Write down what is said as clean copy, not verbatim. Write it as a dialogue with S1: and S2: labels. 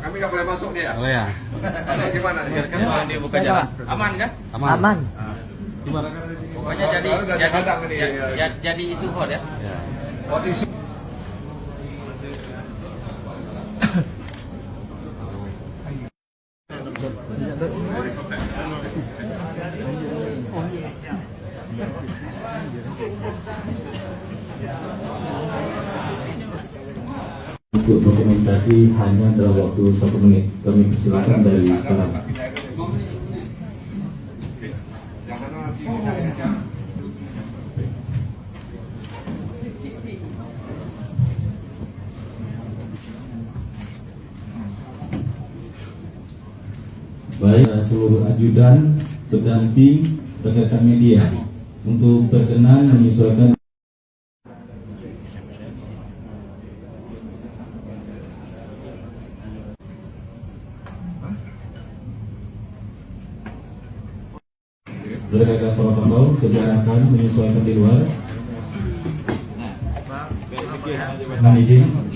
S1: Kami nggak boleh masuk nih ya.
S2: Oh ya.
S1: Atau gimana nih?
S2: Kan dia buka jalan.
S3: Aman kan?
S2: Aman.
S3: Gimana? Pokoknya jadi isu hot ya.
S1: Hot isu.
S4: Untuk dokumentasi hanya dalam waktu 1 menit. Kami persilakan dari sekarang. Baik, seluruh ajudan, pendamping, rekan-rekan media untuk berkenan menyesuaikan. Rekan-rekan protokol kebijakan menyesuaikan di luar. Nah, izin.